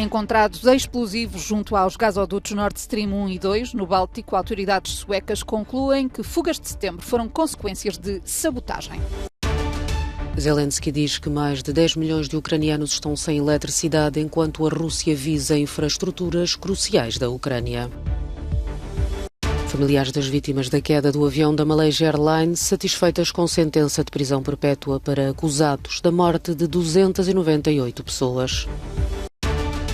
Encontrados explosivos junto aos gasodutos Nord Stream 1 e 2, no Báltico, autoridades suecas concluem que fugas de setembro foram consequências de sabotagem. Zelensky diz que mais de 10 milhões de ucranianos estão sem eletricidade, enquanto a Rússia visa infraestruturas cruciais da Ucrânia. Familiares das vítimas da queda do avião da Malaysia Airlines satisfeitas com sentença de prisão perpétua para acusados da morte de 298 pessoas.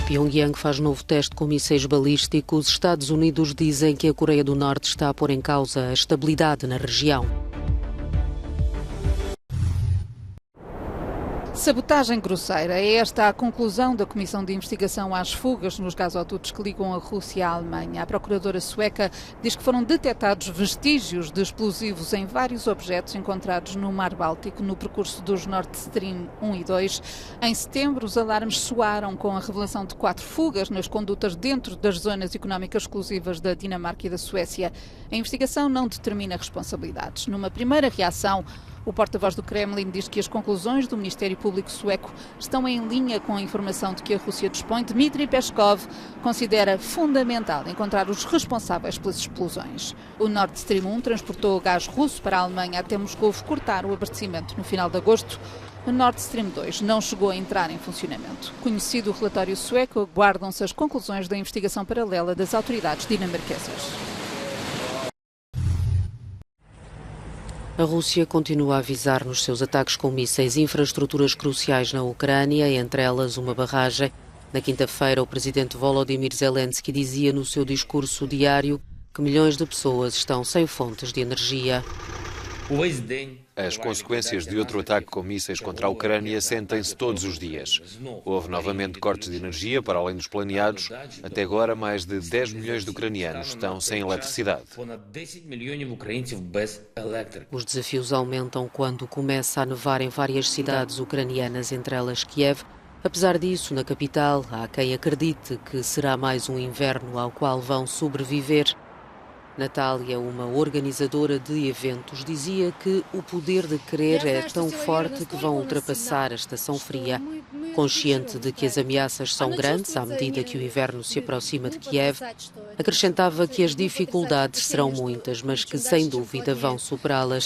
Pyongyang faz novo teste com mísseis balísticos. Os Estados Unidos dizem que a Coreia do Norte está a pôr em causa a estabilidade na região. Sabotagem grosseira. É esta a conclusão da Comissão de Investigação às fugas nos gasodutos que ligam a Rússia à Alemanha. A procuradora sueca diz que foram detectados vestígios de explosivos em vários objetos encontrados no Mar Báltico no percurso dos Nord Stream 1 e 2. Em setembro, os alarmes soaram com a revelação de 4 fugas nas condutas dentro das zonas económicas exclusivas da Dinamarca e da Suécia. A investigação não determina responsabilidades. Numa primeira reação, o porta-voz do Kremlin diz que as conclusões do Ministério Público sueco estão em linha com a informação de que a Rússia dispõe. Dmitry Peskov considera fundamental encontrar os responsáveis pelas explosões. O Nord Stream 1 transportou gás russo para a Alemanha até Moscou cortar o abastecimento no final de agosto. O Nord Stream 2 não chegou a entrar em funcionamento. Conhecido o relatório sueco, aguardam-se as conclusões da investigação paralela das autoridades dinamarquesas. A Rússia continua a avisar nos seus ataques com mísseis infraestruturas cruciais na Ucrânia, entre elas uma barragem. Na quinta-feira, o presidente Volodymyr Zelensky dizia no seu discurso diário que milhões de pessoas estão sem fontes de energia. As consequências de outro ataque com mísseis contra a Ucrânia sentem-se todos os dias. Houve novamente cortes de energia, para além dos planeados. Até agora, mais de 10 milhões de ucranianos estão sem eletricidade. Os desafios aumentam quando começa a nevar em várias cidades ucranianas, entre elas Kiev. Apesar disso, na capital, há quem acredite que será mais um inverno ao qual vão sobreviver. Natália, uma organizadora de eventos, dizia que o poder de querer é tão forte que vão ultrapassar a estação fria. Consciente de que as ameaças são grandes à medida que o inverno se aproxima de Kiev, acrescentava que as dificuldades serão muitas, mas que sem dúvida vão superá-las.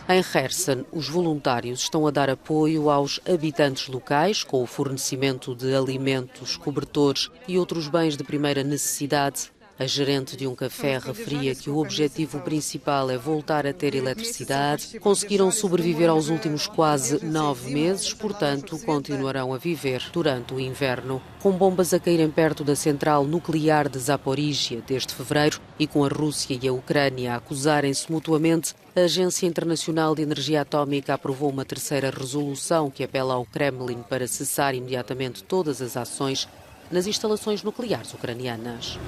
Em Kherson, os voluntários estão a dar apoio aos habitantes locais com o fornecimento de alimentos, cobertores e outros bens de primeira necessidade. A gerente de um café referia que o objetivo principal é voltar a ter eletricidade. Conseguiram sobreviver aos últimos quase 9 meses, portanto, continuarão a viver durante o inverno. Com bombas a caírem perto da central nuclear de Zaporíjia desde fevereiro e com a Rússia e a Ucrânia a acusarem-se mutuamente, a Agência Internacional de Energia Atómica aprovou uma terceira resolução que apela ao Kremlin para cessar imediatamente todas as ações nas instalações nucleares ucranianas.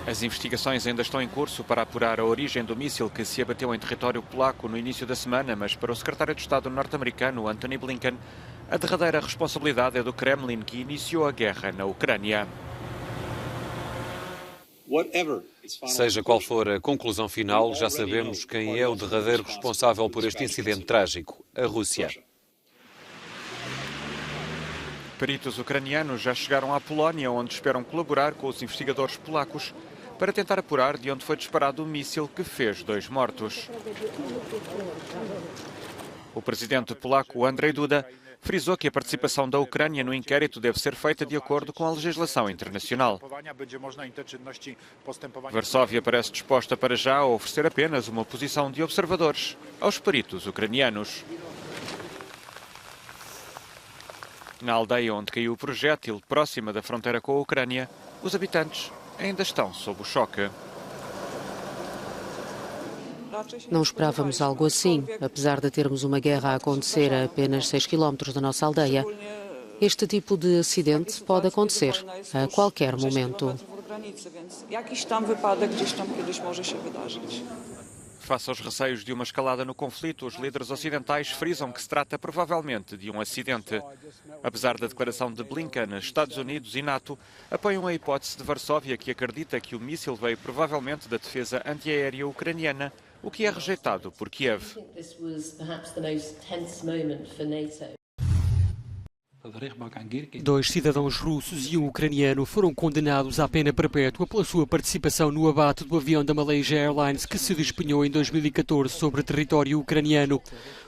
As investigações ainda estão em curso para apurar a origem do míssil que se abateu em território polaco no início da semana, mas para o secretário de Estado norte-americano, Antony Blinken, a derradeira responsabilidade é do Kremlin, que iniciou a guerra na Ucrânia. Seja qual for a conclusão final, já sabemos quem é o derradeiro responsável por este incidente trágico: a Rússia. Peritos ucranianos já chegaram à Polónia, onde esperam colaborar com os investigadores polacos para tentar apurar de onde foi disparado o míssil que fez 2 mortos. O presidente polaco Andrzej Duda frisou que a participação da Ucrânia no inquérito deve ser feita de acordo com a legislação internacional. Varsóvia parece disposta para já a oferecer apenas uma posição de observadores aos peritos ucranianos. Na aldeia onde caiu o projétil, próxima da fronteira com a Ucrânia, os habitantes ainda estão sob o choque. Não esperávamos algo assim, apesar de termos uma guerra a acontecer a apenas 6 quilómetros da nossa aldeia. Este tipo de acidente pode acontecer a qualquer momento. Face aos receios de uma escalada no conflito, os líderes ocidentais frisam que se trata provavelmente de um acidente. Apesar da declaração de Blinken, Estados Unidos e NATO apoiam a hipótese de Varsóvia, que acredita que o míssil veio provavelmente da defesa antiaérea ucraniana, o que é rejeitado por Kiev. Dois cidadãos russos e um ucraniano foram condenados à pena perpétua pela sua participação no abate do avião da Malaysia Airlines que se despenhou em 2014 sobre território ucraniano.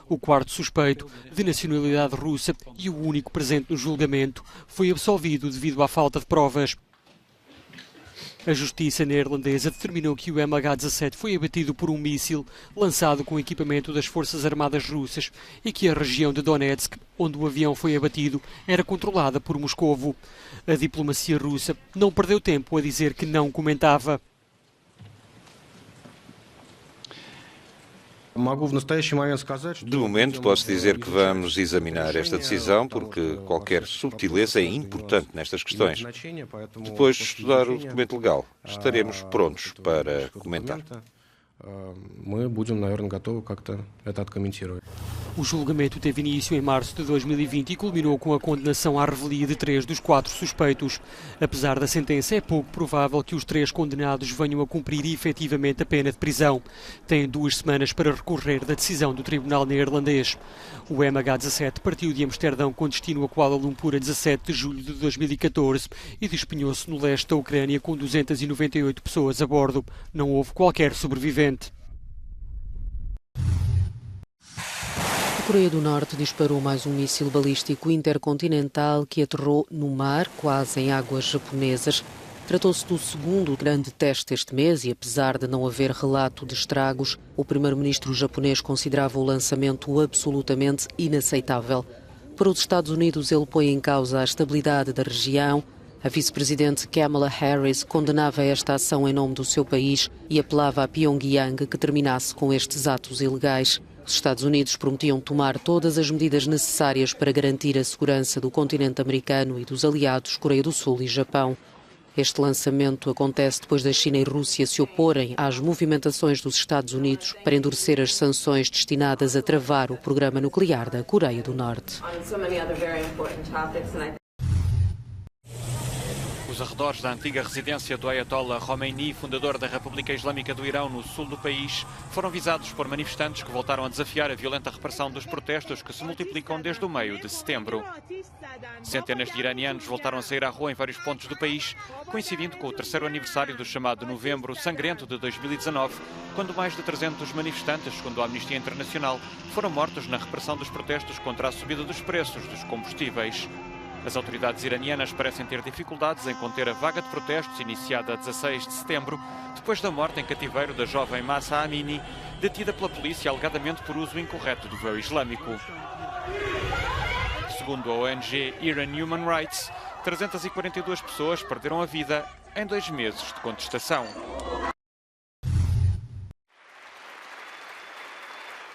O quarto suspeito, de nacionalidade russa e o único presente no julgamento, foi absolvido devido à falta de provas. A justiça neerlandesa determinou que o MH17 foi abatido por um míssil lançado com equipamento das Forças Armadas Russas e que a região de Donetsk, onde o avião foi abatido, era controlada por Moscovo. A diplomacia russa não perdeu tempo a dizer que não comentava. De momento posso dizer que vamos examinar esta decisão porque qualquer subtileza é importante nestas questões. Depois de estudar o documento legal, estaremos prontos para comentar. O julgamento teve início em março de 2020 e culminou com a condenação à revelia de 3 dos 4 suspeitos. Apesar da sentença, é pouco provável que os 3 condenados venham a cumprir efetivamente a pena de prisão. Têm 2 semanas para recorrer da decisão do tribunal neerlandês. O MH17 partiu de Amsterdão com destino a Kuala Lumpur a 17 de julho de 2014 e despenhou-se no leste da Ucrânia com 298 pessoas a bordo. Não houve qualquer sobrevivente. A Coreia do Norte disparou mais um míssil balístico intercontinental que aterrou no mar, quase em águas japonesas. Tratou-se do segundo grande teste este mês e, apesar de não haver relato de estragos, o primeiro-ministro japonês considerava o lançamento absolutamente inaceitável. Para os Estados Unidos, ele põe em causa a estabilidade da região. A vice-presidente Kamala Harris condenava esta ação em nome do seu país e apelava a Pyongyang que terminasse com estes atos ilegais. Os Estados Unidos prometiam tomar todas as medidas necessárias para garantir a segurança do continente americano e dos aliados Coreia do Sul e Japão. Este lançamento acontece depois da China e Rússia se oporem às movimentações dos Estados Unidos para endurecer as sanções destinadas a travar o programa nuclear da Coreia do Norte. Os arredores da antiga residência do Ayatollah Khomeini, fundador da República Islâmica do Irão, no sul do país, foram visados por manifestantes que voltaram a desafiar a violenta repressão dos protestos que se multiplicam desde o meio de setembro. Centenas de iranianos voltaram a sair à rua em vários pontos do país, coincidindo com o 3º aniversário do chamado Novembro Sangrento de 2019, quando mais de 300 manifestantes, segundo a Amnistia Internacional, foram mortos na repressão dos protestos contra a subida dos preços dos combustíveis. As autoridades iranianas parecem ter dificuldades em conter a vaga de protestos iniciada a 16 de setembro, depois da morte em cativeiro da jovem Mahsa Amini, detida pela polícia alegadamente por uso incorreto do véu islâmico. Segundo a ONG Iran Human Rights, 342 pessoas perderam a vida em 2 meses de contestação.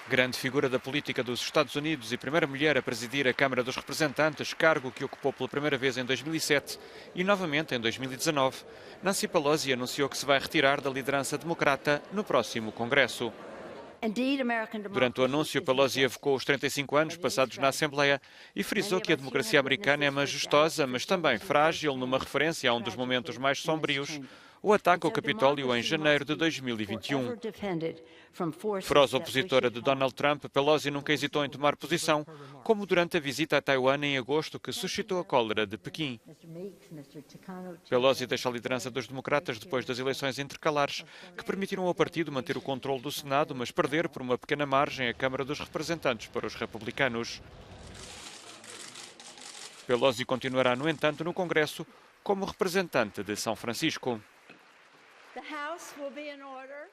Grande figura da política dos Estados Unidos e primeira mulher a presidir a Câmara dos Representantes, cargo que ocupou pela primeira vez em 2007 e novamente em 2019, Nancy Pelosi anunciou que se vai retirar da liderança democrata no próximo Congresso. Durante o anúncio, Pelosi evocou os 35 anos passados na Assembleia e frisou que a democracia americana é majestosa, mas também frágil, numa referência a um dos momentos mais sombrios, o ataque ao Capitólio em janeiro de 2021. Feroz opositora de Donald Trump, Pelosi nunca hesitou em tomar posição, como durante a visita a Taiwan em agosto, que suscitou a cólera de Pequim. Pelosi deixa a liderança dos democratas depois das eleições intercalares, que permitiram ao partido manter o controle do Senado, mas perder por uma pequena margem a Câmara dos Representantes para os republicanos. Pelosi continuará, no entanto, no Congresso como representante de São Francisco. The House will be in order.